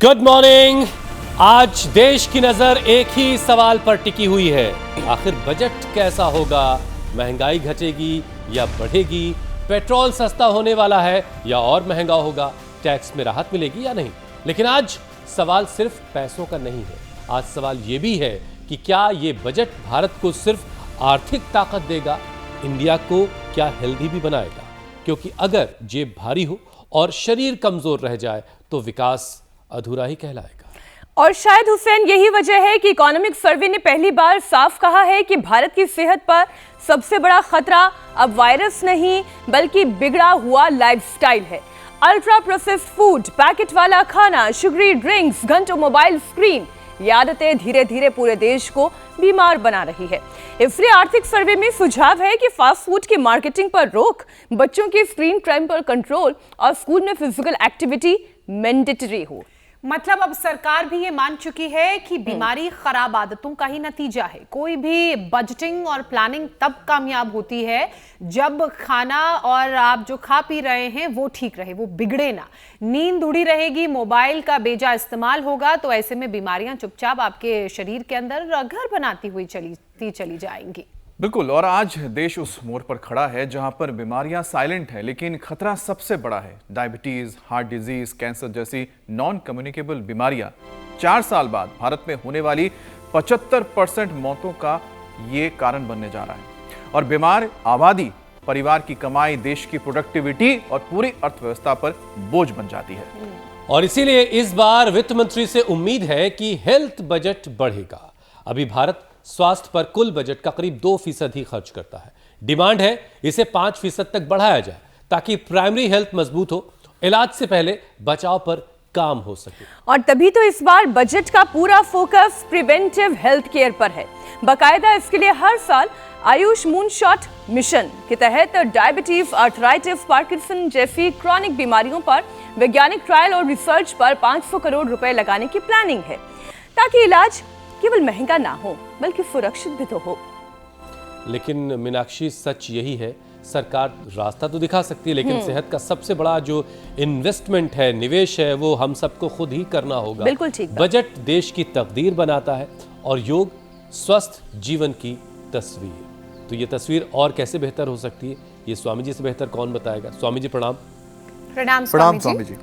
Good morning. आज देश की नजर एक ही सवाल पर टिकी हुई है, आखिर बजट कैसा होगा? महंगाई घटेगी या बढ़ेगी? पेट्रोल सस्ता होने वाला है या और महंगा होगा? टैक्स में राहत मिलेगी या नहीं? लेकिन आज सवाल सिर्फ पैसों का नहीं है। आज सवाल यह भी है कि क्या ये बजट भारत को सिर्फ आर्थिक ताकत देगा, इंडिया को क्या हेल्दी भी बनाएगा? क्योंकि अगर जेब भारी हो और शरीर कमजोर रह जाए तो विकास अधूरा ही कहलाएगा। और शायद हुसैन यही वजह है कि इकोनॉमिक सर्वे ने पहली बार साफ कहा है कि भारत की सेहत पर सबसे बड़ा खतरा अब वायरस नहीं बल्कि बिगड़ा हुआ लाइफस्टाइल है। अल्ट्रा प्रोसेस्ड फूड, पैकेट वाला खाना, शुगरी ड्रिंक्स, घंटों मोबाइल स्क्रीन, ये आदतें धीरे धीरे पूरे देश को बीमार बना रही है। इसलिए आर्थिक सर्वे में सुझाव है कि फास्ट फूड की मार्केटिंग पर रोक, बच्चों की स्क्रीन टाइम पर कंट्रोल और स्कूल में फिजिकल एक्टिविटी मैंडेटरी हो। मतलब अब सरकार भी ये मान चुकी है कि बीमारी खराब आदतों का ही नतीजा है। कोई भी बजटिंग और प्लानिंग तब कामयाब होती है जब खाना और आप जो खा पी रहे हैं वो ठीक रहे, वो बिगड़े ना। नींद उड़ी रहेगी, मोबाइल का बेजा इस्तेमाल होगा, तो ऐसे में बीमारियां चुपचाप आपके शरीर के अंदर घर बनाती हुई चली जाएंगी। बिल्कुल। और आज देश उस मोड़ पर खड़ा है जहां पर बीमारियां साइलेंट है लेकिन खतरा सबसे बड़ा है। डायबिटीज, हार्ट डिजीज, कैंसर जैसी नॉन कम्युनिकेबल बीमारियां 4 साल बाद भारत में होने वाली 75% मौतों का ये कारण बनने जा रहा है। और बीमार आबादी परिवार की कमाई, देश की प्रोडक्टिविटी और पूरी अर्थव्यवस्था पर बोझ बन जाती है। और इसीलिए इस बार वित्त मंत्री से उम्मीद है कि हेल्थ बजट बढ़ेगा। अभी भारत स्वास्थ्य पर कुल बजट का करीब 2% ही खर्च करता है। डिमांड है इसे 5% तक बढ़ाया जाए ताकि प्राइमरी हेल्थ मजबूत हो, इलाज से पहले बचाव पर काम हो सके। और तभी तो इस बार बजट का पूरा फोकस प्रिवेंटिव हेल्थ केयर पर है। बाकायदा इसके लिए हर साल आयुष मूनशॉट मिशन के तहत डायबिटीज, आर्थराइटिस, पार्किंसन जैसी क्रॉनिक बीमारियों पर वैज्ञानिक ट्रायल और रिसर्च पर 500 करोड़ रुपए लगाने की प्लानिंग है ताकि इलाज केवल महंगा ना हो बल्कि सुरक्षित भी तो हो। लेकिन मीनाक्षी, सच यही है, सरकार रास्ता तो दिखा सकती है लेकिन सेहत का सबसे बड़ा जो इन्वेस्टमेंट है, निवेश है, वो हम सबको खुद ही करना होगा। बिल्कुल ठीक। बजट देश की तकदीर बनाता है और योग स्वस्थ जीवन की तस्वीर। तो ये तस्वीर और कैसे बेहतर हो सकती है, ये स्वामी जी से बेहतर कौन बताएगा। स्वामी जी प्रणाम। प्रणाम स्वामी जी।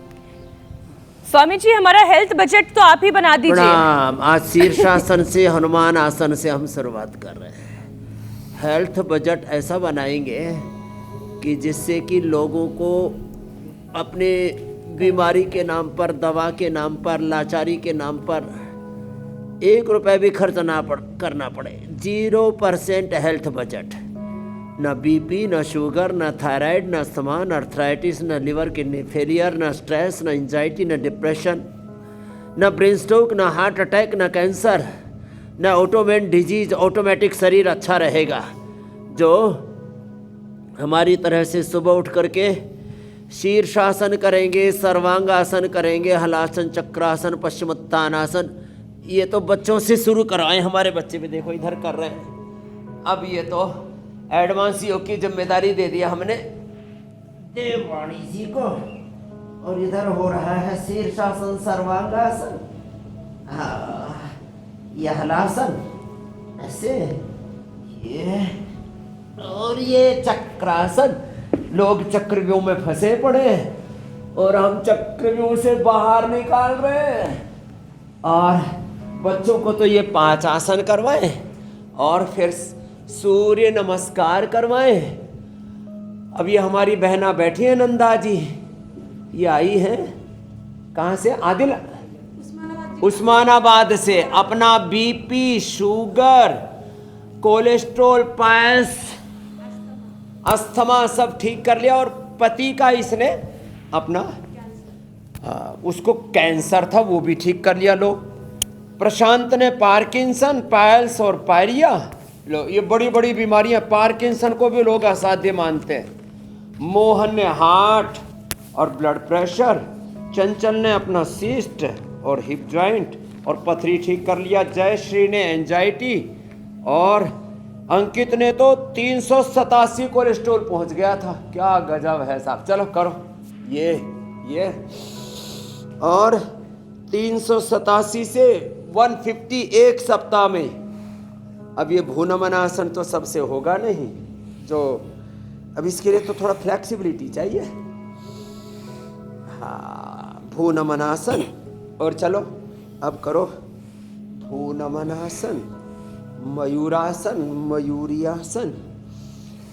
स्वामी जी, हमारा हेल्थ बजट तो आप ही बना दीजिए। प्रणाम। आज शीर्षासन से, हनुमान आसन से हम शुरुआत कर रहे हैं। हेल्थ बजट ऐसा बनाएंगे कि जिससे कि लोगों को अपने बीमारी के नाम पर, दवा के नाम पर, लाचारी के नाम पर 1 रुपए भी खर्च ना करना पड़े। 0% हेल्थ बजट। न बीपी, न शुगर, न थायराइड, न अस्थमा, न अर्थराइटिस, न लिवर किडनी फेलियर, न स्ट्रेस, न एंजाइटी, न डिप्रेशन, न ब्रेन स्ट्रोक, न हार्ट अटैक, न कैंसर, न ऑटोमेन डिजीज। ऑटोमेटिक शरीर अच्छा रहेगा। जो हमारी तरह से सुबह उठ करके शीर्षासन करेंगे, सर्वांगासन करेंगे, हलासन, चक्रासन, पश्चिमोत्तानासन, ये तो बच्चों से शुरू करवाएं। हमारे बच्चे भी देखो इधर कर रहे हैं। अब ये तो एडवांस योग की जिम्मेदारी दे दिया हमने देववाणी जी को। और इधर हो रहा है शीर्षासन, सर्वांगासन, यह हलासन, ऐसे ये, और ये चक्रासन। लोग चक्रव्यूह में फंसे पड़े और हम चक्रव्यूह से बाहर निकाल रहे हैं। और बच्चों को तो ये 5 आसन करवाएं और फिर सूर्य नमस्कार करवाएं। अब ये हमारी बहना बैठी है नंदा जी, ये आई है कहाँ से? आदिल उस्मानाबाद से। अपना BP, sugar, cholesterol, piles, asthma सब ठीक कर लिया। और पति का इसने अपना उसको कैंसर था वो भी ठीक कर लिया। लो, प्रशांत ने पार्किंसन, पायल्स और पायरिया, लो ये बड़ी बड़ी बीमारियां, पार्किंसन को भी लोग असाध्य मानते हैं। मोहन ने हार्ट और ब्लड प्रेशर, चंचल ने अपना सिस्ट और हिप जॉइंट और पथरी ठीक कर लिया। जयश्री ने एंजाइटी और अंकित ने तो 387 कोलेस्ट्रॉल पहुंच गया था। क्या गजब है साहब। चलो करो ये और 387 से 150 एक सप्ताह में। अब ये भूनमनासन तो सबसे होगा नहीं, जो अब इसके लिए तो थोड़ा फ्लेक्सिबिलिटी चाहिए। हाँ, भूनमनासन। और चलो अब करो भूनमनासन, मयूरासन, मयूरियासन।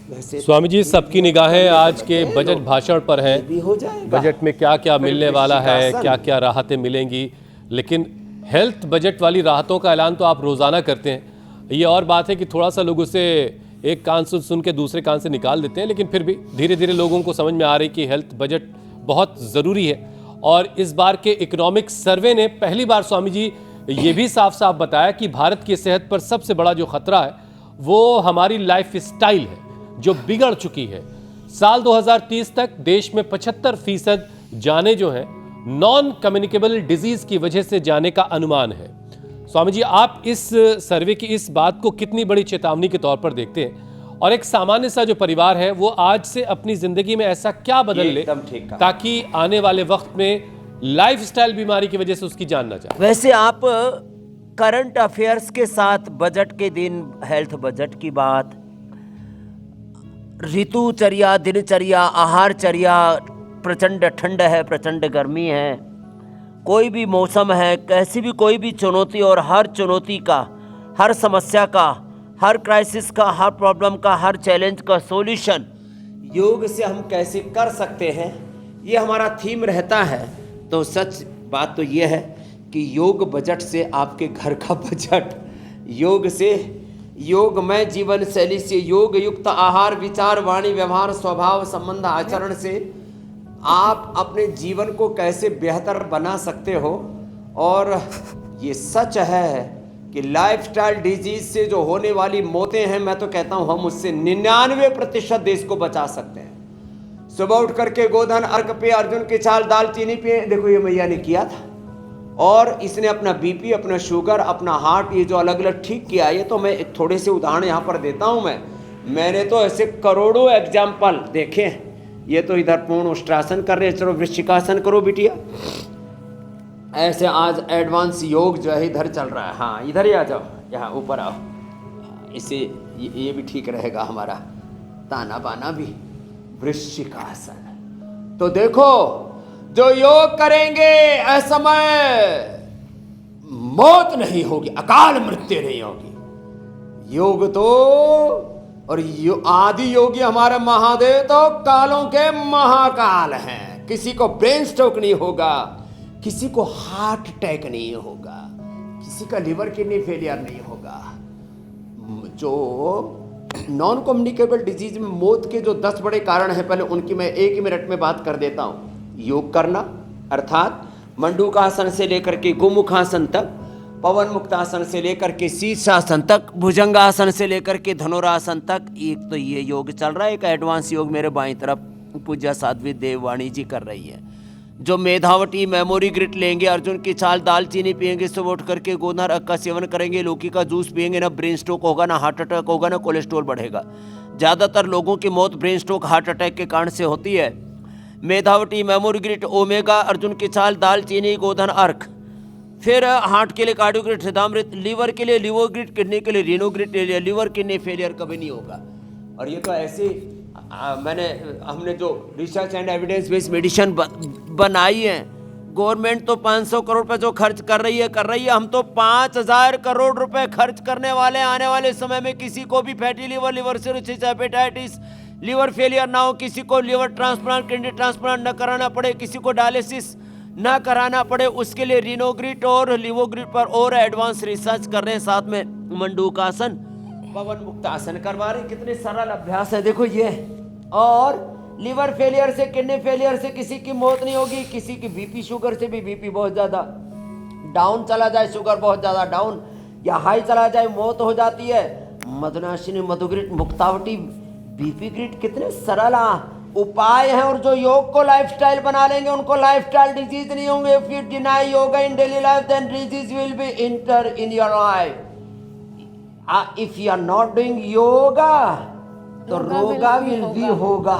वैसे स्वामी जी, सबकी निगाहें आज के बजट भाषण पर हैं। भी हो जाएगा। बजट में क्या क्या मिलने वाला है, वृश्चिकासन। क्या क्या राहतें मिलेंगी, लेकिन हेल्थ बजट वाली राहतों का ऐलान तो आप रोज़ाना करते हैं। ये और बात है कि थोड़ा सा लोग उसे एक कान से सुन के दूसरे कान से निकाल देते हैं, लेकिन फिर भी धीरे धीरे लोगों को समझ में आ रही कि हेल्थ बजट बहुत ज़रूरी है। और इस बार के इकोनॉमिक सर्वे ने पहली बार स्वामी जी ये भी साफ साफ बताया कि भारत की सेहत पर सबसे बड़ा जो खतरा है वो हमारी लाइफ स्टाइल है, जो बिगड़ चुकी है। साल 2030 तक देश में 75% जाने जो हैं नॉन कम्युनिकेबल डिजीज की वजह से जाने का अनुमान है। स्वामी जी, आप इस सर्वे की इस बात को कितनी बड़ी चेतावनी के तौर पर देखते हैं, और एक सामान्य सा जो परिवार है वो आज से अपनी जिंदगी में ऐसा क्या बदल ले एकदम ठीक कहा। ताकि आने वाले वक्त में लाइफस्टाइल बीमारी की वजह से उसकी जान ना जाए? वैसे आप करंट अफेयर्स के साथ बजट के दिन हेल्थ बजट की बात, ऋतुचर्या, दिनचर्या, आहारचर्या, प्रचंड ठंड है, प्रचंड गर्मी है, कोई भी मौसम है, कैसी भी कोई भी चुनौती, और हर चुनौती का, हर समस्या का, हर क्राइसिस का, हर प्रॉब्लम का, हर चैलेंज का सॉल्यूशन योग से हम कैसे कर सकते हैं, ये हमारा थीम रहता है। तो सच बात तो ये है कि योग बजट से आपके घर का बजट, योग से, योगमय जीवन शैली से, योग युक्त आहार, विचार, वाणी, व्यवहार, स्वभाव, संबंध, आचरण से आप अपने जीवन को कैसे बेहतर बना सकते हो। और ये सच है कि लाइफस्टाइल डिजीज से जो होने वाली मौतें हैं, मैं तो कहता हूं हम उससे 99% देश को बचा सकते हैं। सुबह उठ करके गोधन अर्क पे, अर्जुन की छाल, दालचीनी पे, देखो ये मैया ने किया था। और इसने अपना बीपी, अपना शुगर, अपना हार्ट, ये जो अलग अलग ठीक किया। ये तो मैं एक थोड़े से उदाहरण यहाँ पर देता हूँ। मैंने तो ऐसे करोड़ों एग्जाम्पल देखे हैं। ये तो इधर पूर्ण उष्ट्रासन कर रहे हैं, चलो वृश्चिकासन करो बिटिया। ऐसे आज एडवांस योग जो है इधर चल रहा है। हाँ, इधर ही आ जाओ, यहाँ ऊपर आओ। इसे ये भी ठीक रहेगा हमारा ताना बाना भी। वृश्चिकासन तो देखो, जो योग करेंगे असमय मौत नहीं होगी, अकाल मृत्यु नहीं होगी। योग तो, और आदि योगी हमारे महादेव तो कालों के महाकाल हैं। किसी को ब्रेन स्ट्रोक नहीं होगा, किसी को हार्ट अटैक नहीं होगा, किसी का लिवर किडनी फेलियर नहीं होगा। जो नॉन कम्युनिकेबल डिजीज में मौत के जो 10 बड़े कारण हैं, पहले उनकी मैं एक ही मिनट में बात कर देता हूँ। योग करना, अर्थात मंडूकासन से लेकर के गोमुखासन तक, पवन मुक्तासन से लेकर के शीर्षासन तक, भुजंगासन से लेकर के धनुरासन तक, एक तो ये योग चल रहा है। एक एडवांस योग मेरे बाईं तरफ पूज्या साध्वी देववाणी जी कर रही है। जो मेधावटी मेमोरी ग्रिट लेंगे, अर्जुन की छाल, दालचीनी पियेंगे, सुबह उठ करके गोधन अर्क का सेवन करेंगे, लौकी का जूस पियेंगे, ना ब्रेन स्ट्रोक होगा, ना हार्ट अटैक होगा, ना कोलेस्ट्रॉल बढ़ेगा। ज़्यादातर लोगों की मौत ब्रेन स्ट्रोक, हार्ट अटैक के कारण से होती है। मेधावटी मेमोरी ग्रिट, ओमेगा, अर्जुन की छाल, दालचीनी, गोधन अर्क। फिर हार्ट के लिए कार्डियोग्रिट, हृदयामृत, लीवर के लिए लिवोग्रिट, किडनी के लिए रीनोग्रिट ले लिया। लीवर किडनी फेलियर कभी नहीं होगा। और ये तो ऐसे हमने जो research and evidence based medicine बनाई है, गवर्नमेंट तो 500 करोड़ रुपए जो खर्च कर रही है। हम तो 5000 करोड़ रुपए खर्च करने वाले। आने वाले समय में किसी को भी fatty liver, liver cirrhosis, hepatitis, liver failure ना हो, किसी को लिवर ट्रांसप्लांट, किडनी ट्रांसप्लांट न कराना पड़े, किसी को डायलिसिस ना कराना पड़े, उसके लिए रीनोग्रिट और लिवोग्रिट पर और एडवांस रिसर्च कर रहे हैं। साथ में मंडूकासन, पवन मुक्तासन करवा रहे हैं। कितने सरल अभ्यास है देखो ये। और लिवर फेलियर से, किडनी फेलियर से किसी की मौत नहीं होगी। किसी की बीपी, शुगर से भी बीपी बहुत ज्यादा डाउन चला जाए, शुगर बहुत ज्यादा डाउन या हाई चला जाए, मौत हो जाती है। मदनाशिनी, मधुग्रिट, मुक्तावटी, बीपी ग्रिट, कितने सरल उपाय हैं। और जो योग को लाइफस्टाइल बना लेंगे उनको लाइफस्टाइल डिजीज नहीं होंगे। If you deny yoga in daily life then disease will be enter in your life. If you are not doing yoga तो रोगा विल भी होगा।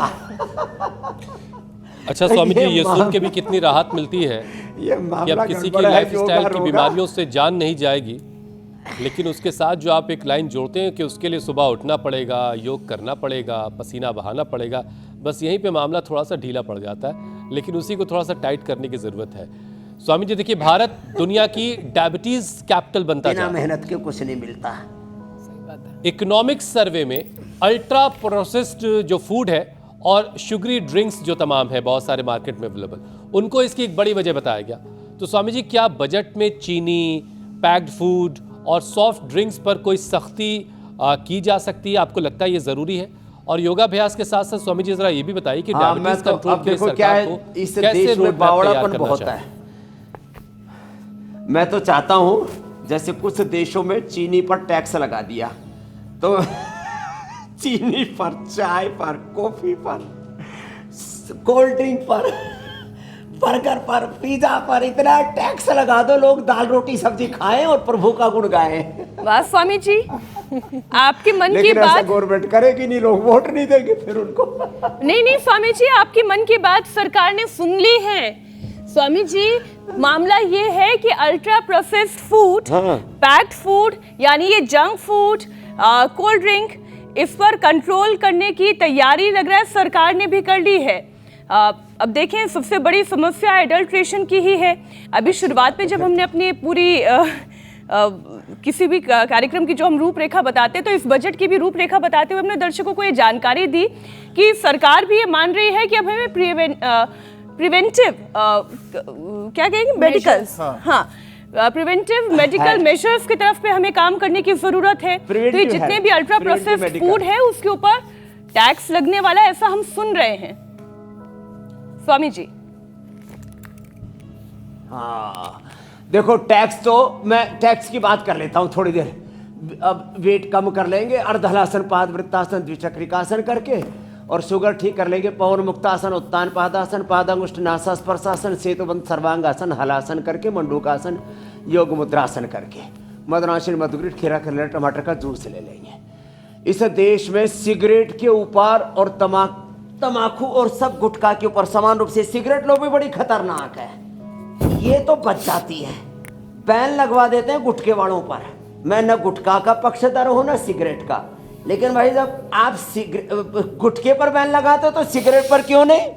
अच्छा स्वामी जी, ये सुन के भी कितनी राहत मिलती है ये कि मामला अब किसी की गड़बड़ है, जो लाइफस्टाइल होगा की होगा। बीमारियों से जान नहीं जाएगी, लेकिन उसके साथ जो आप एक लाइन जोड़ते हैं कि उसके लिए सुबह उठना पड़ेगा, योग करना पड़ेगा, पसीना बहाना पड़ेगा, बस यहीं पे मामला थोड़ा सा ढीला पड़ जाता है, लेकिन उसी को थोड़ा सा टाइट करने की ज़रूरत है। स्वामी जी देखिए, भारत दुनिया की डायबिटीज़ कैपिटल बनता जा बिना रहा है। मेहनत के कुछ नहीं मिलता। इकोनॉमिक्स सर्वे में अल्ट्रा प्रोसेस्ड जो फूड है और शुगरी ड्रिंक्स जो तमाम है बहुत सारे मार्केट में अवेलेबल, उनको इसकी एक बड़ी वजह बताया गया। तो स्वामी जी, क्या बजट में चीनी, पैक्ड फूड और सॉफ्ट ड्रिंक्स पर कोई सख्ती की जा सकती है? आपको लगता है ये ज़रूरी है? और योगाभ्यास के साथ साथ स्वामी जी ज़रा ये भी बताइए कि हाँ, मैं डायबिटीज तो कंट्रोल अब के लिए देखो क्या सरकार है, को इस कैसे देश में रोड मैप तैयार बावड़ापन करना बहुत चाहिए? है। मैं तो चाहता हूं, जैसे कुछ देशों में चीनी पर टैक्स लगा दिया, तो चीनी पर, चाय पर, कॉफी पर, कोल्ड ड्रिंक पर, बर्गर पर, पिज्जा पर इतना टैक्स लगा दो, लोग दाल रोटी सब्जी खाएं और प्रभु का गुण गाएं। वाह स्वामी जी, आपके मन की लेकिन ऐसा बात गवर्नमेंट करेगी नहीं, लोग वोट नहीं देंगे फिर उनको। नहीं स्वामी जी, आपकी मन की बात सरकार ने सुन ली है। स्वामी जी, मामला ये है कि ultra processed food, packed food, यानी ये जंक फूड, कोल्ड ड्रिंक, इस पर कंट्रोल करने की तैयारी लग रहा है सरकार ने भी कर ली है। अब देखें, सबसे बड़ी समस्या एडल्ट्रेशन की ही है। अभी शुरुआत में जब हमने अपनी पूरी किसी भी कार्यक्रम की जो हम रूपरेखा बताते, तो इस बजट की भी रूपरेखा बताते हुए हमने दर्शकों को ये जानकारी दी कि सरकार भी ये मान रही है कि अब हमें प्रिवेंटिव क्या कहेंगे, मेडिकल, प्रिवेंटिव मेडिकल मेजर्स की तरफ पे हमें काम करने की जरूरत है। तो ये जितने भी अल्ट्रा प्रोसेस्ड फूड है उसके ऊपर टैक्स लगने वाला, ऐसा हम सुन रहे हैं। स्वामी जी, हाँ देखो, टैक्स तो मैं टैक्स की बात कर लेता हूं थोड़ी देर। अब वेट कम कर लेंगे, अर्धहलासन, पादवृत्तासन, द्विचक्रिकासन करके, और शुगर ठीक कर लेंगे, पवन मुक्तासन, उत्तान पादासन, पादांगुष्ठ नासास्पर्शासन, सेतुबंध सर्वांगासन, हलासन करके, मंडूकासन, योग मुद्रासन करके, मदनासन, मधुग्रीट, खीरा, खरला, टमाटर का जूस ले लेंगे। इस देश में सिगरेट के ऊपर और तमाकू और सब गुटखा के ऊपर समान रूप से, सिगरेट लो भी बड़ी खतरनाक है, ये तो बच जाती है, बैन लगवा देते हैं गुटखे वालों पर। मैं न गुटखा का पक्षधर हूं न सिगरेट का, लेकिन भाई जब आप गुटखे पर बैन लगाते हो तो सिगरेट पर क्यों नहीं?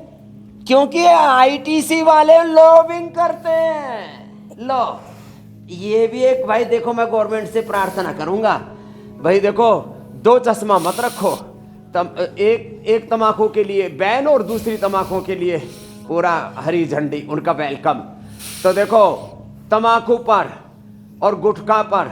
क्योंकि आईटीसी वाले लॉबिंग करते हैं। लो, ये भी एक, भाई देखो, मैं गवर्नमेंट से प्रार्थना करूंगा, भाई देखो, दो चश्मा मत रखो, एक तम्बाकू के लिए बैन और दूसरी तम्बाकू के लिए पूरा हरी झंडी, उनका वेलकम। तो देखो, तम्बाकू पर और गुटखा पर,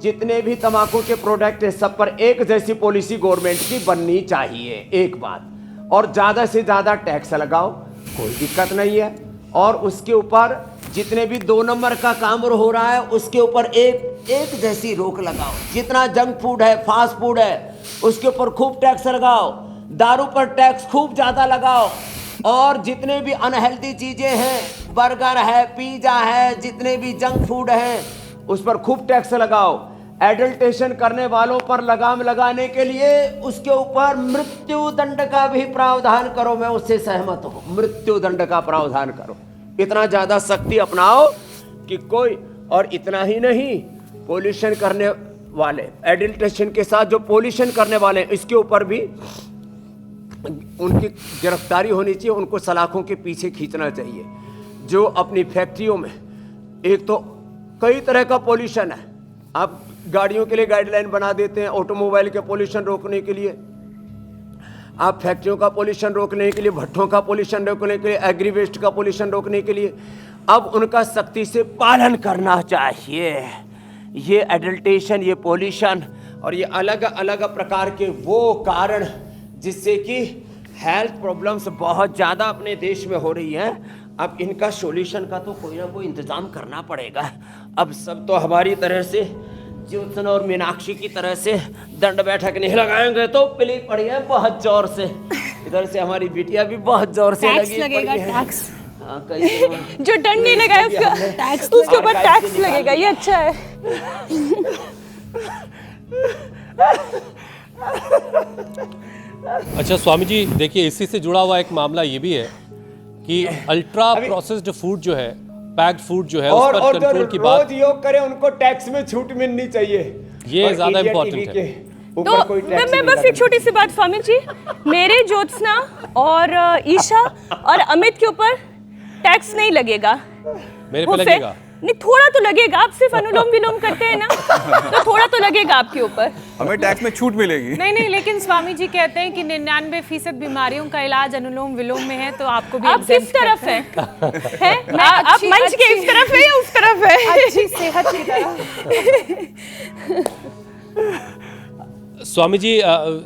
जितने भी तम्बाकू के प्रोडक्ट है, सब पर एक जैसी पॉलिसी गवर्नमेंट की बननी चाहिए, एक बात। और ज़्यादा से ज़्यादा टैक्स लगाओ, कोई दिक्कत नहीं है। और उसके ऊपर जितने भी 2 नंबर का काम हो रहा है, उसके ऊपर एक जैसी रोक लगाओ। जितना जंक फूड है, फास्ट फूड है, उसके ऊपर खूब टैक्स लगाओ। दारू पर टैक्स खूब ज़्यादा लगाओ। और जितने भी अनहेल्दी चीज़ें हैं, बर्गर है, पिज़्ज़ा है, जितने भी जंक फूड हैं, उस पर खूब टैक्स लगाओ। एडल्टेशन करने वालों पर लगाम लगाने के लिए उसके ऊपर मृत्यु दंड का भी प्रावधान करो। मैं उससे सहमत हूँ, मृत्यु दंड का प्रावधान करो। इतना ज़्यादा सख्ती अपनाओ कि कोई, और इतना ही नहीं, पोल्यूशन करने वाले, एडल्टेशन के साथ जो पोल्यूशन करने वाले, इसके ऊपर भी उनकी गिरफ्तारी होनी चाहिए, उनको सलाखों के पीछे खींचना चाहिए। जो अपनी फैक्ट्रियों में, एक तो कई तरह का पोल्यूशन है, आप गाड़ियों के लिए गाइडलाइन बना देते हैं, ऑटोमोबाइल के पोल्यूशन रोकने के लिए, आप फैक्ट्रियों का पोल्यूशन रोकने के लिए, भट्ठों का पोल्यूशन रोकने के लिए, एग्री वेस्ट का पोल्यूशन रोकने के लिए। अब उनका सख्ती से पालन करना चाहिए। ये एडल्टेशन, ये पोल्यूशन और ये अलग अलग प्रकार के वो कारण जिससे कि हेल्थ प्रॉब्लम्स बहुत ज़्यादा अपने देश में हो रही हैं, अब इनका सॉल्यूशन का तो कोई ना कोई इंतज़ाम करना पड़ेगा। अब सब तो हमारी तरह से, ज्योत्सना और मीनाक्षी की तरह से दंड बैठक नहीं लगाएंगे तो पिली पड़ी है बहुत जोर से। इधर से हमारी बिटिया भी बहुत जोर से लगी पड़ी है। टैक्स हाँ, जो दंड नहीं लगाया उसके ऊपर टैक्स लगेगा, ये अच्छा है। अच्छा स्वामी जी, देखिए इसी से जुड़ा हुआ एक मामला ये भी है कि अल्ट्रा प्रोसेस्ड फूड जो है पैक्ड फूड जो है उस और पर जो कंट्रोल की बात, रोज योग करे उनको टैक्स में छूट मिलनी चाहिए। ये और ज्यादा इंडिया important टीवी है। के तो ऊपर कोई टैक्स मैं नहीं बस एक छोटी सी बात स्वामी जी, मेरे ज्योत्सना और ईशा और अमित के ऊपर टैक्स नहीं लगेगा। मेरे वो पे फिर- लगेगा। नहीं, थोड़ा तो लगेगा, आप सिर्फ अनुलोम विलोम करते हैं ना, तो थोड़ा तो लगेगा आपके ऊपर। हमें टैक्स में छूट मिलेगी। नहीं, लेकिन स्वामी जी कहते हैं कि 99% बीमारियों का इलाज अनुलोम विलोम में है, तो आपको भी आप किस exempt तरफ करते हैं? हैं? आप मंच के इस तरफ है या उस तरफ है? अच्छी सेहत की तरफ। स्वामी जी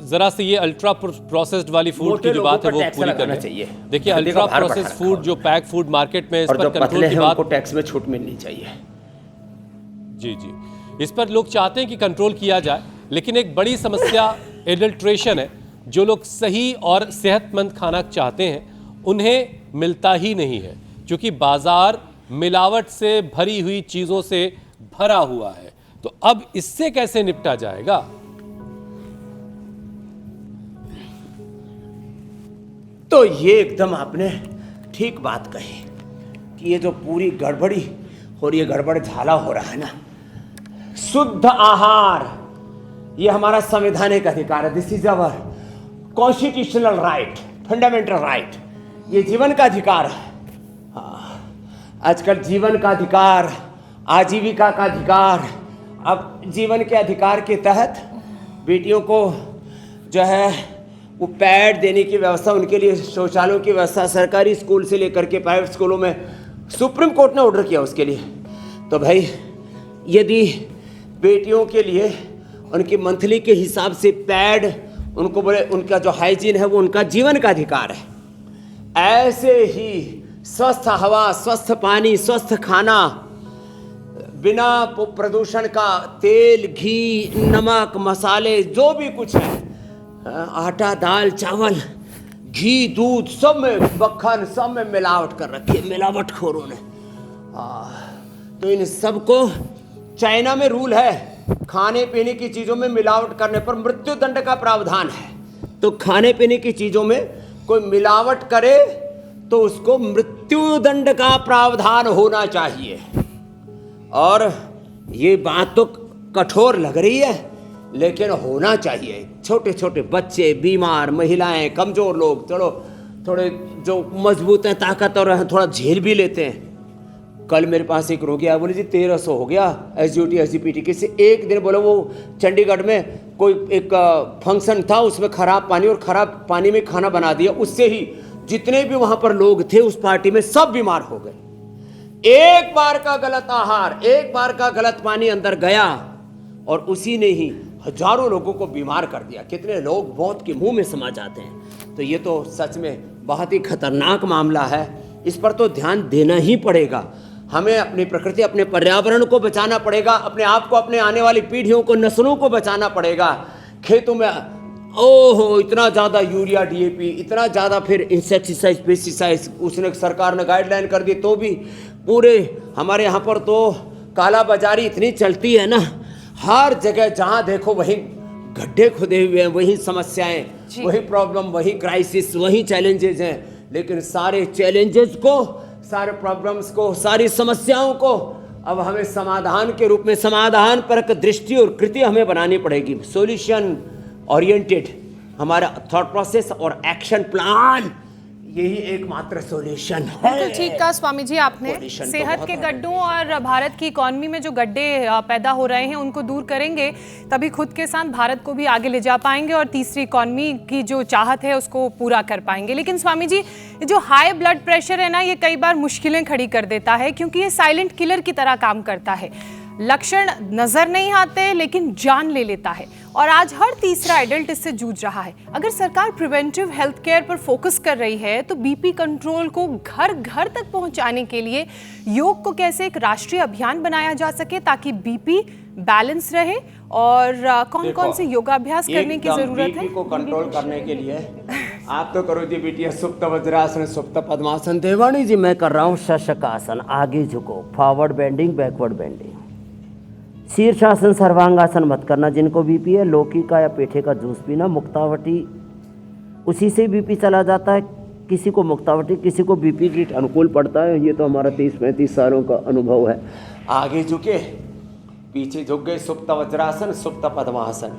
जरा से ये अल्ट्रा प्रोसेस्ड वाली फूड मोटे की जो लोगों बात है पर वो टैक्स पूरी लगाना करें। चाहिए। देखिए हल्दी का अल्ट्रा भार बढ़ा प्रोसेस्ड रखा फूड जो पैक फूड मार्केट में इस और पर जो कंट्रोल पतले की हैं बात, उनको टैक्स में छूट मिलनी चाहिए। जी जी, इस पर लोग चाहते हैं कि कंट्रोल किया जाए, लेकिन एक बड़ी समस्या एडल्ट्रेशन है। जो लोग सही और सेहतमंद खाना चाहते हैं उन्हें मिलता ही नहीं है, क्योंकि बाजार मिलावट से भरी हुई चीजों से भरा हुआ है। तो अब इससे कैसे निपटा जाएगा? तो ये एकदम आपने ठीक बात कही कि ये जो पूरी गड़बड़ी और ये गड़बड़ झाला हो रहा है ना, शुद्ध आहार ये हमारा संवैधानिक अधिकार है। This is our constitutional right, fundamental right, ये जीवन का अधिकार है। आजकल जीवन का अधिकार, आजीविका का अधिकार, अब जीवन के अधिकार के तहत बेटियों को जो है वो पैड देने की व्यवस्था, उनके लिए शौचालयों की व्यवस्था सरकारी स्कूल से लेकर के प्राइवेट स्कूलों में सुप्रीम कोर्ट ने ऑर्डर किया उसके लिए। तो भाई यदि बेटियों के लिए उनकी मंथली के हिसाब से पैड, उनको बोले उनका जो हाइजीन है वो उनका जीवन का अधिकार है, ऐसे ही स्वस्थ हवा, स्वस्थ पानी, स्वस्थ खाना, बिना प्रदूषण का तेल, घी, नमक, मसाले, जो भी कुछ है, आटा, दाल, चावल, घी, दूध, सब में मक्खन, सब में मिलावट कर रखी है मिलावटखोरों ने। तो इन सबको, चाइना में रूल है खाने पीने की चीजों में मिलावट करने पर मृत्यु दंड का प्रावधान है। तो खाने पीने की चीजों में कोई मिलावट करे तो उसको मृत्यु दंड का प्रावधान होना चाहिए। और ये बात तो कठोर लग रही है, लेकिन होना चाहिए। छोटे छोटे बच्चे, बीमार, महिलाएं, कमजोर लोग, चलो थोड़े जो मजबूत हैं, ताकतवर हैं, थोड़ा झेल भी लेते हैं। कल मेरे पास एक रोगी आया, बोले जी 1300 हो गया SGOT SGPT के से। एक दिन बोले वो चंडीगढ़ में कोई एक फंक्शन था, उसमें खराब पानी और खराब पानी में खाना बना दिया, उससे ही जितने भी वहां पर लोग थे उस पार्टी में सब बीमार हो गए। एक बार का गलत आहार, एक बार का गलत पानी अंदर गया और उसी ने ही हजारों लोगों को बीमार कर दिया। कितने लोग मौत के मुंह में समा जाते हैं। तो ये तो सच में बहुत ही खतरनाक मामला है। इस पर तो ध्यान देना ही पड़ेगा। हमें अपनी प्रकृति, अपने पर्यावरण को बचाना पड़ेगा, अपने आप को, अपने आने वाली पीढ़ियों को, नस्लों को बचाना पड़ेगा। खेतों में ओहो इतना ज़्यादा यूरिया, DAP, इतना ज़्यादा फिर इंसेक्टिसाइड, पेस्टिसाइड, उसने सरकार ने गाइडलाइन कर दी, तो भी पूरे हमारे यहाँ पर तो काला बाजारी इतनी चलती है ना, हर जगह जहाँ देखो वहीं गड्ढे खुदे हुए हैं, वही समस्याएं, वही प्रॉब्लम, वही क्राइसिस, वही चैलेंजेस हैं। लेकिन सारे चैलेंजेस को, सारे प्रॉब्लम्स को, सारी समस्याओं को अब हमें समाधान के रूप में, समाधान परक दृष्टि और कृति हमें बनानी पड़ेगी। सॉल्यूशन ओरिएंटेड हमारा थॉट प्रोसेस और एक्शन प्लान, यही एकमात्र सॉल्यूशन है। बिल्कुल ठीक कहा स्वामी जी आपने। Pollution तो सेहत बहुत के है। गड्ढों और भारत की इकोनॉमी में जो गड्ढे पैदा हो रहे हैं उनको दूर करेंगे, तभी खुद के साथ भारत को भी आगे ले जा पाएंगे और तीसरी इकोनॉमी की जो चाहत है उसको पूरा कर पाएंगे। लेकिन स्वामी जी, जो हाई ब्लड प्रेशर है ना, ये कई बार मुश्किलें खड़ी कर देता है, क्योंकि ये साइलेंट किलर की तरह काम करता है। लक्षण नजर नहीं आते लेकिन जान ले लेता है, और आज हर तीसरा एडल्ट इससे जूझ रहा है। अगर सरकार प्रिवेंटिव हेल्थ केयर पर फोकस कर रही है तो बीपी कंट्रोल को घर घर तक पहुंचाने के लिए योग को कैसे एक राष्ट्रीय अभियान बनाया जा सके ताकि बीपी बैलेंस रहे, और कौन कौन से योगाभ्यास करने की जरूरत है? बीपी को कंट्रोल करने के लिए आप तो करो जी बेटिया, सुप्त वज्रासन, सुप्त पद्मासन। देवानी जी मैं कर रहा हूँ शशकासन, आगे झुको, फॉरवर्ड बेंडिंग, बैकवर्ड बेंडिंग। शीर्षासन, सर्वांगासन मत करना। जिनको बीपी है, लौकी का या पेठे का जूस पीना। मुक्तावटी, उसी से बीपी चला जाता है। किसी को मुक्तावटी, किसी को बीपी की अनुकूल पड़ता है। ये तो हमारा 30-35 सालों का अनुभव है। आगे झुके, पीछे झुक गए, सुप्त वज्रासन, सुप्त पद्मासन।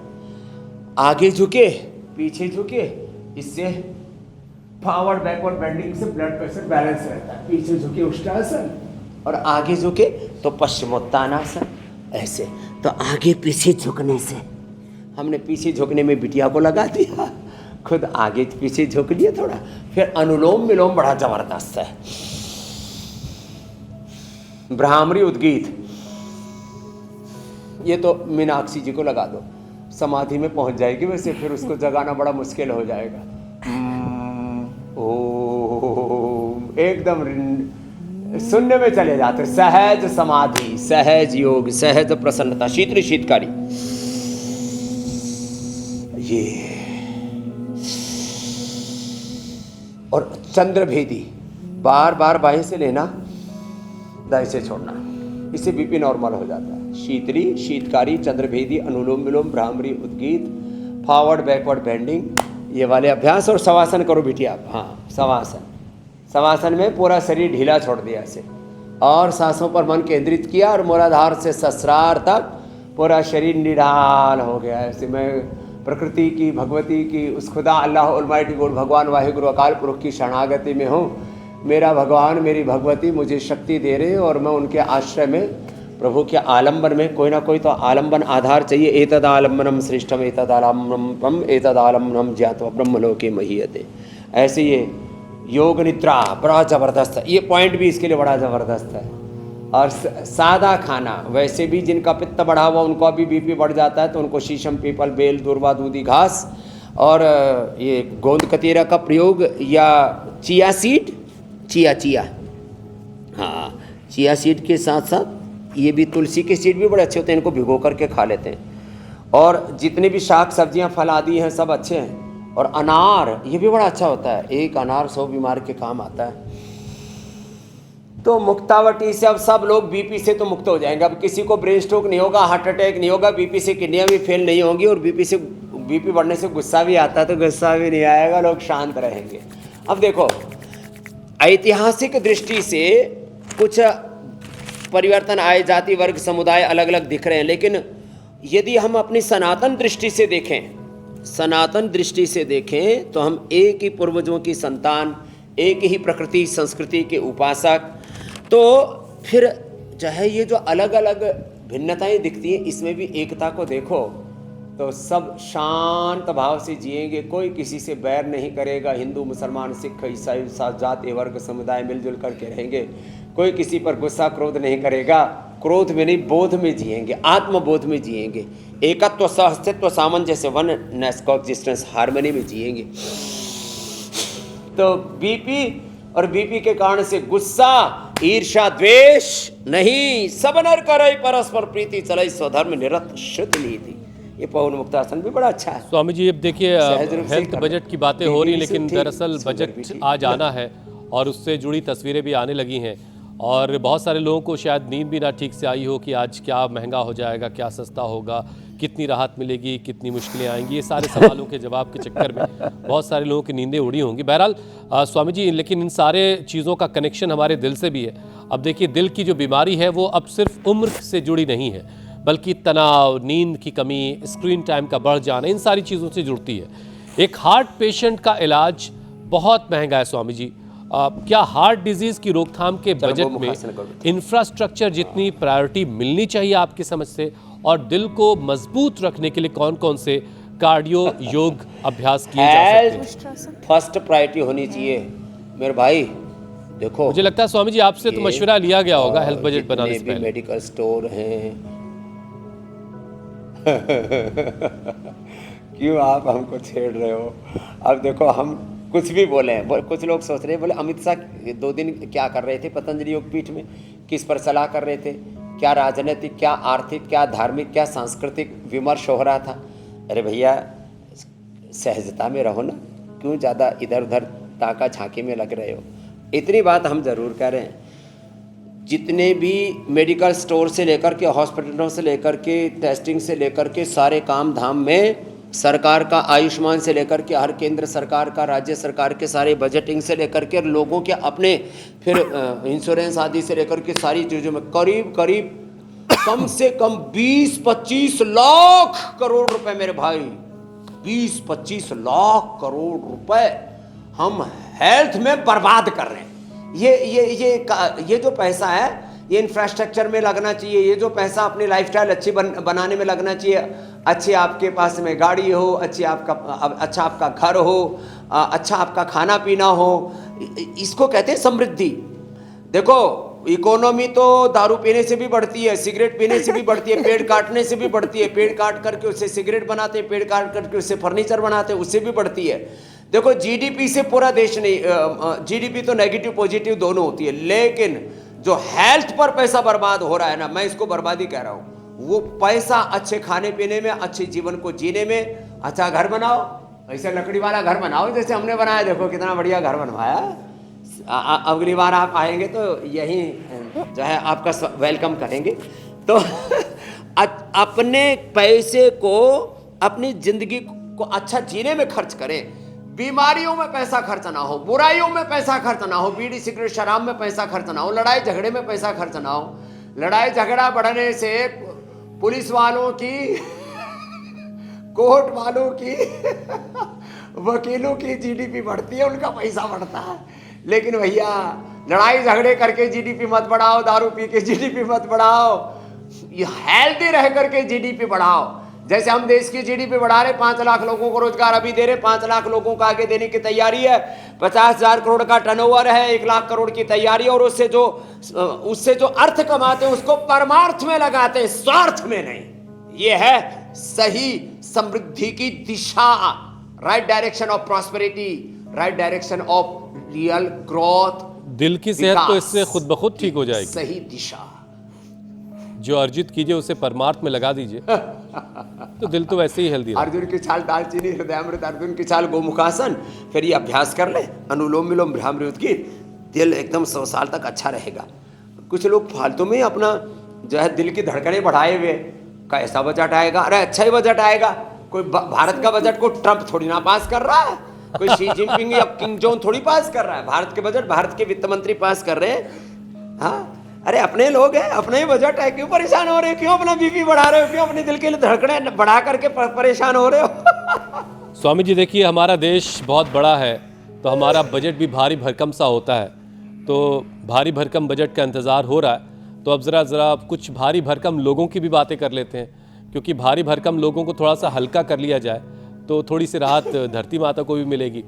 आगे झुके, पीछे झुके, इससे फॉरवर्ड बैकवर्ड बेंडिंग से ब्लड प्रेशर बैलेंस रहता है। पीछे झुके उष्टासन और आगे झुके तो पश्चिमोत्तानासन। ऐसे तो आगे पीछे झुकने से, हमने पीछे झुकने में बिटिया को लगा दिया, खुद आगे पीछे झुक लिए थोड़ा। फिर अनुलोम विलोम बड़ा जबरदस्त है। भ्रामरी उद्गीत, ये तो मीनाक्षी जी को लगा दो, समाधि में पहुंच जाएगी वैसे, फिर उसको जगाना बड़ा मुश्किल हो जाएगा। ओम, एकदम शून्य में चले जाते, सहज समाधि, सहज योग, सहज प्रसन्नता, शीतली शीतकारी। ये और चंद्रभेदी, बार बार बाएं से लेना, दाएं से छोड़ना, इससे बीपी नॉर्मल हो जाता है। शीतली शीतकारी, चंद्रभेदी, अनुलोम विलोम, भ्रामरी उद्गीत, फॉरवर्ड बैकवर्ड बेंडिंग, ये वाले अभ्यास। और शवासन करो बेटिया। हाँ, शवासन। शवासन में पूरा शरीर ढीला छोड़ दिया ऐसे, और सांसों पर मन केंद्रित किया, और मूलाधार से सहस्रार तक पूरा शरीर निढाल हो गया ऐसे। मैं प्रकृति की, भगवती की, उस खुदा अल्लाह ऑलमाइटी गॉड भगवान वाहिगुरु अकाल पुरुष की शरणागति में हूँ। मेरा भगवान, मेरी भगवती मुझे शक्ति दे रहे हैं, और मैं उनके आश्रय में, प्रभु के आलंबन में, कोई ना कोई तो आलंबन आधार चाहिए। एतद आलंबनम श्रेष्ठम एतद आलंबनम एतद आलंबनम ज्ञात्वा ब्रह्मलोके महीयते। ऐसे ये योग निद्रा बड़ा ज़बरदस्त है, ये पॉइंट भी इसके लिए बड़ा ज़बरदस्त है। और सादा खाना, वैसे भी जिनका पित्त बढ़ा हुआ उनको अभी बीपी बढ़ जाता है, तो उनको शीशम, पीपल, बेल, दूर्वा, दूधी घास और ये गोंद कतीरा का प्रयोग, या चिया सीड, चिया हाँ, चिया सीड के साथ साथ ये भी तुलसी के सीड भी बड़े अच्छे होते हैं, इनको भिगो करके खा लेते हैं। और जितने भी शाक सब्जियां, फल आदि हैं, सब अच्छे हैं। और अनार, ये भी बड़ा अच्छा होता है, एक अनार 100 बीमार के काम आता है। तो मुक्तावटी से अब सब लोग बीपी से तो मुक्त हो जाएंगे। अब किसी को ब्रेन स्ट्रोक नहीं होगा, हार्ट अटैक नहीं होगा, बीपी से किडनियाँ भी फेल नहीं होंगी, और बीपी बढ़ने से गुस्सा भी आता है तो गुस्सा भी नहीं आएगा, लोग शांत रहेंगे। अब देखो, ऐतिहासिक दृष्टि से कुछ परिवर्तन आए, जाति वर्ग समुदाय अलग अलग दिख रहे हैं, लेकिन यदि हम अपनी सनातन दृष्टि से देखें तो हम एक ही पूर्वजों की संतान, एक ही प्रकृति संस्कृति के उपासक। तो फिर चाहे ये जो अलग अलग भिन्नताएं दिखती हैं, इसमें भी एकता को देखो तो सब शांत भाव से जिएंगे, कोई किसी से बैर नहीं करेगा। हिंदू, मुसलमान, सिख, ईसाई, जाति वर्ग समुदाय मिलजुल करके रहेंगे, कोई किसी पर गुस्सा क्रोध नहीं करेगा। क्रोध में नहीं, बोध में जिएंगे, आत्मबोध में जिएंगे, एकत्व, सहअस्तित्व, सामंजस्य, वननेस, कोएग्जिस्टेंस, हार्मनी में जिएंगे। तो बीपी और बीपी के कारण से गुस्सा, ईर्ष्या, द्वेष नहीं, सब नर करई परस्पर प्रीति, चलई स्वधर्म निरत शुद्ध नीति। ये पवन मुक्तासन भी बड़ा अच्छा है। स्वामी जी, अब देखिए हेल्थ बजट की बातें हो रही, लेकिन दरअसल बजट आज आना है और उससे जुड़ी तस्वीरें भी आने लगी हैं, और बहुत सारे लोगों को शायद नींद भी ना ठीक से आई हो कि आज क्या महंगा हो जाएगा, क्या सस्ता होगा, कितनी राहत मिलेगी, कितनी मुश्किलें आएंगी। ये सारे सवालों के जवाब के चक्कर में बहुत सारे लोगों की नींदें उड़ी होंगी। बहरहाल स्वामी जी, लेकिन इन सारे चीज़ों का कनेक्शन हमारे दिल से भी है। अब देखिए, दिल की जो बीमारी है वो अब सिर्फ उम्र से जुड़ी नहीं है, बल्कि तनाव, नींद की कमी, स्क्रीन टाइम का बढ़ जाना, इन सारी चीज़ों से जुड़ती है। एक हार्ट पेशेंट का इलाज बहुत महंगा है स्वामी जी। क्या हार्ट डिजीज़ की रोकथाम के बजट में इंफ्रास्ट्रक्चर जितनी प्रायोरिटी मिलनी चाहिए आपकी समझ से, और दिल को मजबूत रखने के लिए कौन कौन से कार्डियो योग अभ्यास किए जा सकते हैं? फर्स्ट प्रायोरिटी होनी चाहिए मेरे भाई। देखो, मुझे लगता है स्वामी जी आपसे तो मशवरा लिया गया होगा हेल्थ बजट बनाने से पहले। मेडिकल स्टोर हैं क्यों आप हमको छेड़ रहे हो? अब देखो, हम कुछ भी बोले, कुछ लोग सोच रहे हैं, बोले अमित शाह 2 दिन क्या कर रहे थे पतंजलि योगपीठ में, किस पर सलाह कर रहे थे, क्या राजनीतिक, क्या आर्थिक, क्या धार्मिक, क्या सांस्कृतिक विमर्श हो रहा था। अरे भैया, सहजता में रहो ना, क्यों ज़्यादा इधर उधर ताका झांकी में लग रहे हो। इतनी बात हम ज़रूर कह रहे हैं, जितने भी मेडिकल स्टोर से लेकर के, हॉस्पिटलों से लेकर के, टेस्टिंग से लेकर के, सारे काम धाम में सरकार का आयुष्मान से लेकर के हर केंद्र सरकार का, राज्य सरकार के सारे बजटिंग से लेकर के लोगों के अपने फिर इंश्योरेंस आदि से लेकर के सारी चीज़ों में करीब करीब कम से कम 20-25 लाख करोड़ रुपए मेरे भाई, 20-25 लाख करोड़ रुपए हम हेल्थ में बर्बाद कर रहे हैं। ये जो पैसा है ये इंफ्रास्ट्रक्चर में लगना चाहिए, ये जो पैसा अपनी लाइफस्टाइल अच्छी बनाने में लगना चाहिए, अच्छी आपके पास में गाड़ी हो, अच्छा आपका घर हो, अच्छा आपका खाना पीना हो, इसको कहते हैं समृद्धि। देखो इकोनॉमी तो दारू पीने से भी बढ़ती है, सिगरेट पीने से भी बढ़ती है, पेड़ काटने से भी बढ़ती है, पेड़ काट करके उससे सिगरेट बनाते हैं, पेड़ काट करके उससे फर्नीचर बनाते हैं, उससे भी बढ़ती है। देखो जीडीपी से पूरा देश नहीं, जीडीपी तो नेगेटिव पॉजिटिव दोनों होती है, लेकिन जो हेल्थ पर पैसा बर्बाद हो रहा है ना, मैं इसको बर्बादी कह रहा हूं। वो पैसा अच्छे खाने पीने में, अच्छे जीवन को जीने में, अच्छा घर बनाओ, ऐसे लकड़ी वाला घर बनाओ जैसे हमने बनाया, देखो कितना बढ़िया घर बनवाया। अगली बार आप आएंगे तो यही जो है आपका वेलकम करेंगे। तो अपने पैसे को अपनी जिंदगी को अच्छा जीने में खर्च करें, बीमारियों में पैसा खर्च ना हो, बुराइयों में पैसा खर्च ना हो, बीड़ी सिगरेट शराब में पैसा खर्च ना हो, लड़ाई झगड़े में पैसा खर्च ना हो। लड़ाई झगड़ा बढ़ने से पुलिस वालों की, कोर्ट वालों की, वकीलों की जीडीपी बढ़ती है, उनका पैसा बढ़ता है। लेकिन भैया लड़ाई झगड़े करके जीडीपी मत बढ़ाओ, दारू पी के जीडीपी मत बढ़ाओ, ये हेल्दी रह करके जीडीपी बढ़ाओ। जैसे हम देश की जीडीपी बढ़ा रहे, 5 लाख लोगों को रोजगार अभी दे रहे, 5 लाख लोगों को आगे देने की तैयारी है, 50,000 करोड़ का टर्नओवर है, 1 लाख करोड़ की तैयारी, और उससे जो अर्थ कमाते हैं उसको परमार्थ में लगाते हैं, स्वार्थ में नहीं। ये है सही समृद्धि की दिशा, right direction of prosperity, right direction of real growth. दिल की सेहत तो इससे खुद ब खुद ठीक हो जाएगी। सही दिशा जो अर्जित कीजिए उसे परमार्थ में लगा दीजिए तो दिल तो वैसे ही हेल्दी है। अर्जुन की छाल दालचीनी हृदयामृत, अर्जुन की छाल गोमुखासन, फिर ये अभ्यास कर ले अनुलोम विलोम भ्रामृत की, दिल एकदम 100 साल तक अच्छा रहेगा। कुछ लोग फालतू में अपना जो है दिल की धड़कनें बढ़ाए हुए, कैसा बजट आएगा? अरे अच्छा ही बजट आएगा। कोई भारत का बजट को ट्रंप थोड़ी ना पास कर रहा है, कोई शी जिनपिंग या किंग जोन थोड़ी पास कर रहा है। भारत के बजट भारत के वित्त मंत्री पास कर रहे हैं। हाँ, अरे अपने लोग हैं, अपने ही बजट है, क्यों परेशान हो रहे हो? क्यों अपना बीपी बढ़ा रहे हो? क्यों अपने दिल के लिए धड़कनें बढ़ा करके परेशान हो रहे हो? स्वामी जी देखिए, हमारा देश बहुत बड़ा है तो हमारा बजट भी भारी भरकम सा होता है, तो भारी भरकम बजट का इंतज़ार हो रहा है। तो अब ज़रा कुछ भारी भरकम लोगों की भी बातें कर लेते हैं, क्योंकि भारी भरकम लोगों को थोड़ा सा हल्का कर लिया जाए तो थोड़ी सी राहत धरती माता को भी मिलेगी।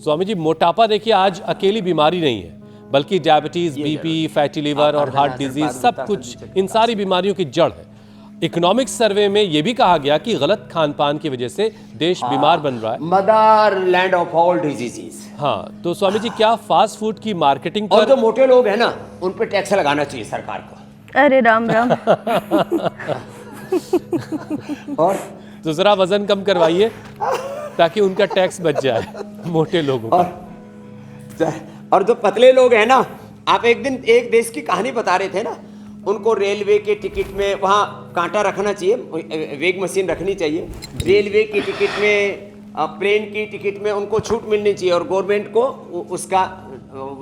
स्वामी जी, मोटापा देखिए आज अकेली बीमारी नहीं है, बल्कि डायबिटीज, बीपी, फैटी लीवर और हार्ट डिजीज सब कुछ इन सारी बीमारियों की जड़ है। इकोनॉमिक्स सर्वे में यह भी कहा गया कि गलत खान पान की वजह से देश बीमार बन रहा है, mother land of all diseases. हाँ, तो स्वामी जी क्या फास्ट फूड की मार्केटिंग और जो मोटे लोग हैं ना, उन पे टैक्स लगाना चाहिए सरकार को। अरे राम राम। और तो जरा वजन कम करवाइए ताकि उनका टैक्स बच जाए मोटे लोगों का। और जो पतले लोग हैं ना, आप एक दिन एक देश की कहानी बता रहे थे ना, उनको रेलवे के टिकट में वहाँ कांटा रखना चाहिए, वेग मशीन रखनी चाहिए, रेलवे की टिकट में, प्लेन की टिकट में उनको छूट मिलनी चाहिए, और गवर्नमेंट को उसका,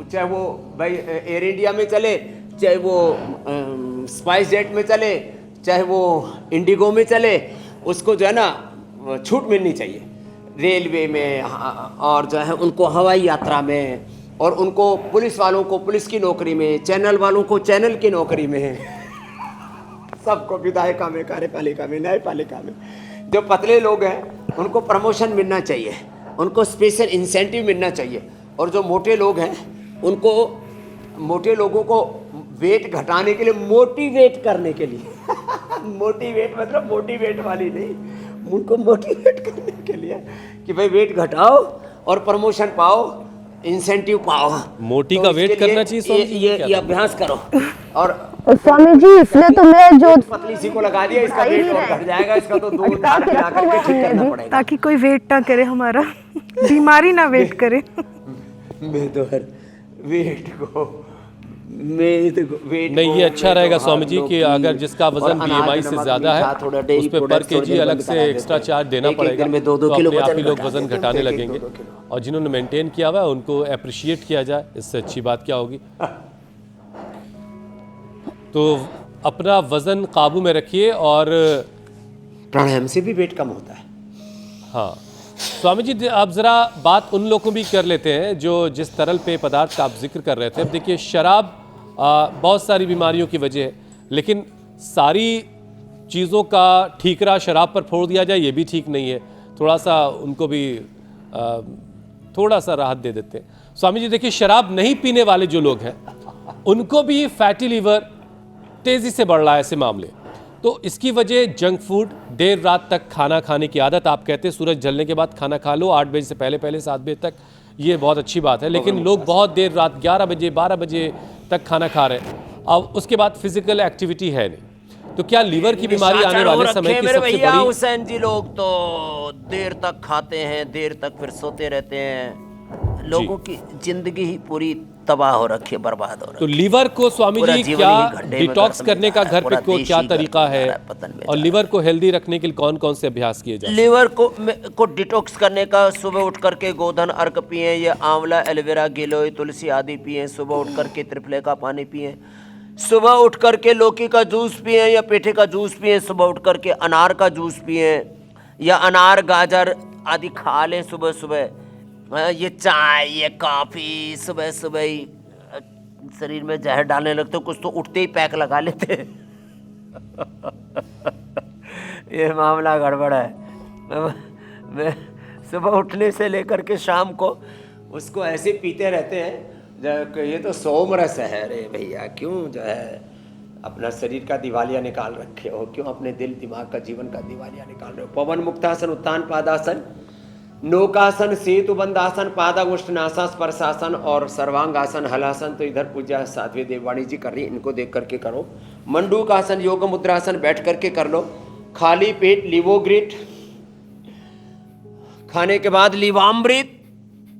चाहे वो भाई एयर इंडिया में चले, चाहे वो स्पाइस जेट में चले, चाहे वो इंडिगो में चले, उसको जो है ना छूट मिलनी चाहिए रेलवे में, और जो है उनको हवाई यात्रा में, और उनको पुलिस वालों को पुलिस की नौकरी में, चैनल वालों को चैनल की नौकरी में, सबको विधायिका में, कार्यपालिका में, न्यायपालिका में। जो पतले लोग हैं उनको प्रमोशन मिलना चाहिए, उनको स्पेशल इंसेंटिव मिलना चाहिए, और जो मोटे लोग हैं उनको, मोटे लोगों को वेट घटाने के लिए, मोटिवेट करने के लिए मोटिवेट मतलब मोटिवेट वाली नहीं, उनको मोटिवेट करने के लिए कि भाई वेट घटाओ और प्रमोशन पाओ, इंसेंटिव पाओ। मोटी तो का वेट करना चाहिए। ये अभ्यास करो। और स्वामी जी, इसलिए तो मैं जो पतली सी को लगा दिया, इसका वेट और घट जाएगा, इसका तो दूध धार खिला करके ठीक करना पड़ेगा, ताकि कोई वेट ना करे, हमारा बीमारी ना वेट करे। मैं तो हर वेट को वेट नहीं, ये अच्छा रहेगा स्वामी जी कि अगर जिसका वजन BMI से ज्यादा है उस पे पर केजी अलग से एक्स्ट्रा चार्ज देना पड़ेगा, तो अपने आप ही लोग वजन घटाने लगेंगे। और जिन्होंने मेंटेन किया हुआ है उनको अप्रिशिएट किया जाए, इससे अच्छी बात क्या होगी। तो अपना वजन काबू में रखिए और प्राणायाम से भी वेट कम होता है। हाँ स्वामी जी, आप ज़रा बात उन लोगों को भी कर लेते हैं जो जिस तरल पेय पदार्थ का आप जिक्र कर रहे थे। अब देखिए, शराब बहुत सारी बीमारियों की वजह है, लेकिन सारी चीज़ों का ठीकरा शराब पर फोड़ दिया जाए ये भी ठीक नहीं है। थोड़ा सा उनको भी थोड़ा सा राहत दे देते हैं। स्वामी जी देखिए, शराब नहीं पीने वाले जो लोग हैं उनको भी फैटी लीवर तेज़ी से बढ़ रहा है ऐसे मामले। तो इसकी वजह जंक फूड, देर रात तक खाना खाने की आदत। आप कहते हैं सूरज ढलने के बाद खाना खा लो, 8 बजे से पहले 7 बजे तक, ये बहुत अच्छी बात है। लेकिन लोग बहुत देर रात 11 बजे 12 बजे तक खाना खा रहे हैं, अब उसके बाद फिजिकल एक्टिविटी है नहीं। तो क्या लीवर की बीमारी आने वाले समय की सबसे बड़ी? हुसैन जी, लोग तो देर तक खाते हैं, देर तक फिर सोते रहते हैं, लोगों की जिंदगी ही पूरी तबाह हो रखी है, बर्बाद हो रखी है। तो लीवर को स्वामी जी क्या डिटॉक्स करने का घर पे को क्या तरीका है, और लीवर को हेल्दी रखने के लिए कौन कौन से अभ्यास किए जाते हैं? लीवर को डिटॉक्स करने का, सुबह उठ करके गोधन अर्क पिए, या आंवला, एलोवेरा, गिलोय, तुलसी आदि पिए। सुबह उठ करके त्रिफले का पानी पिए। सुबह उठ करके लौकी का जूस पिए या पेठे का जूस पिए। सुबह उठ करके अनार का जूस पिए या अनार गाजर आदि खा लें सुबह सुबह। ये चाय, ये कॉफ़ी सुबह सुबह ही शरीर में जहर डालने लगते, कुछ तो उठते ही पैक लगा लेते ये मामला गड़बड़ है। मैं सुबह उठने से लेकर के शाम को उसको ऐसे पीते रहते हैं, ये तो सोम रस है। अरे भैया, क्यों जो है अपना शरीर का दिवालिया निकाल रखे हो, क्यों अपने दिल दिमाग का जीवन का दिवालिया निकाल रहे हो। पवन मुक्तासन, उत्तान पादासन, नौकासन, सेतु बंदासन, पादागुष्ठनासन, स्पर्शासन और सर्वांगासन, हलासन। तो इधर पूजा साध्वी देववाणी जी कर रही, इनको देख करके करो। मंडूकासन, योग मुद्रासन बैठ करके कर लो। खाली पेट लीवोग्रिट खाने के बाद लीवामृत,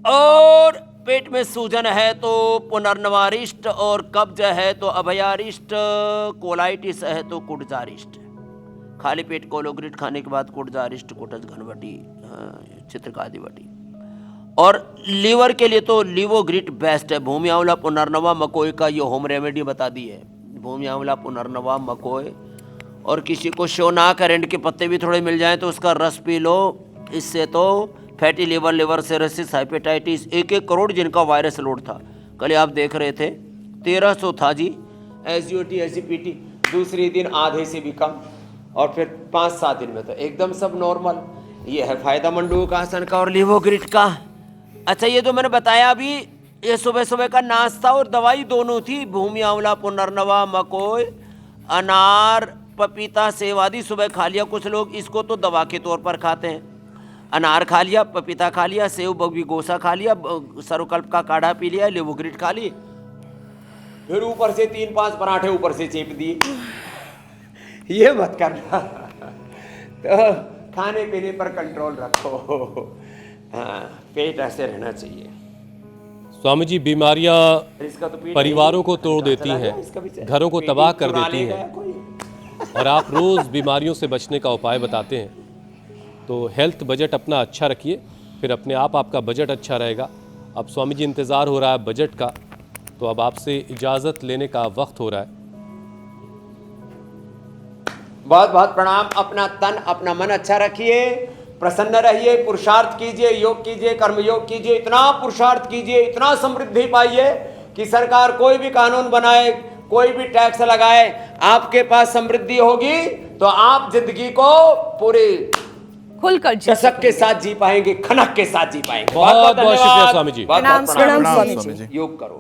और पेट में सूजन है तो पुनर्नवारिष्ट, और कब्ज है तो अभयारिष्ट, कोलाइटिस है तो कुटजारिष्ट। खाली पेट कोलोग्रिट खाने के बाद कुटजारिष्ट, कुटज, घनवटी, चित्रकादि वटी। और लीवर के लिए तो लीवोग्रिट बेस्ट है। भूमि आंवला, पुनर्नवा, मकोई का ये होम रेमेडी बता दी है। भूमि आंवला, पुनर्नवा, मकोई, और किसी को शोनाक एरेंड के पत्ते भी थोड़े मिल जाएं तो उसका रस पी लो। इससे तो fatty liver, liver cirrhosis, hepatitis, 1-1 crore जिनका वायरस लोड था, कल आप देख रहे थे 1300 था जी। एसजीओटी, एसजीपीटी दूसरे दिन आधे से भी कम, और फिर 5-7 दिन में तो एकदम सब नॉर्मल। ये है फायदा मंडूकासन का और लीवोग्रिट का। अच्छा, ये जो मैंने बताया अभी, ये सुबह सुबह का नाश्ता और दवाई दोनों थी। भूमि आंवला, पुनर्नवा, मकोई, अनार, पपीता, सेव आदि सुबह खा लिया। कुछ लोग इसको तो दवा के तौर पर खाते हैं। अनार खा लिया, पपीता खा लिया, सेव बगी गोसा खा लिया, सर्वकल्प का काढ़ा पी लिया, लीवोग्रिट खा ली, फिर ऊपर से 3-5 पराठे ऊपर से चेप दिए। ये मत करना। तो खाने पीने पर कंट्रोल रखो। हाँ, पेट ऐसे रहना चाहिए। स्वामी जी, बीमारियां इसका तो परिवारों को तोड़ देती हैं, घरों को तबाह कर देती हैं, और आप रोज़ बीमारियों से बचने का उपाय बताते हैं। तो हेल्थ बजट अपना अच्छा रखिए, फिर अपने आप आपका बजट अच्छा रहेगा। अब स्वामी जी, इंतज़ार हो रहा है बजट का, तो अब आपसे इजाज़त लेने का वक्त हो रहा है। बहुत बहुत प्रणाम। अपना तन, अपना मन अच्छा रखिए, प्रसन्न रहिए, पुरुषार्थ कीजिए, योग कीजिए, कर्म योग कीजिए, इतना पुरुषार्थ कीजिए, इतना समृद्धि पाइए कि सरकार कोई भी कानून बनाए, कोई भी टैक्स लगाए, आपके पास समृद्धि होगी तो आप जिंदगी को पूरे खुलकर जी चसक के साथ जी पाएंगे, खनक के साथ जी पाएंगे। बहुत बहुत शुक्रिया स्वामी जी। बहुत बहुत प्रणाम स्वामी जी। योग करो।